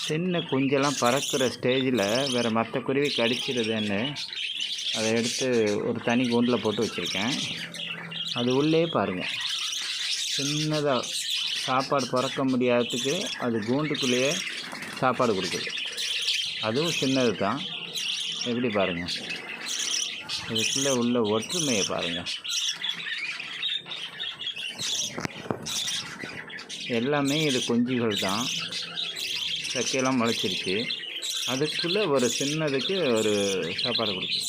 சின்ன குஞ்செல்லாம் பறக்கிற ஸ்டேஜில் வேறு மற்ற குருவி கடிச்சிடுதுன்னு அதை எடுத்து ஒரு தனி கூண்டில் போட்டு வச்சுருக்கேன். அது உள்ளே பாருங்கள், சின்னதாக சாப்பாடு பிறக்க முடியாததுக்கு அது கூண்டுக்குள்ளேயே சாப்பாடு கொடுக்குது. அதுவும் சின்னது தான். எப்படி பாருங்கள், இதுக்குள்ளே உள்ள ஒற்றுமையை பாருங்கள். எல்லாமே இது குஞ்சுகள் தான். சக்கையெல்லாம் முளைச்சிருச்சு. அதுக்குள்ளே ஒரு சின்னதுக்கு ஒரு சாப்பாடு கொடுக்குது.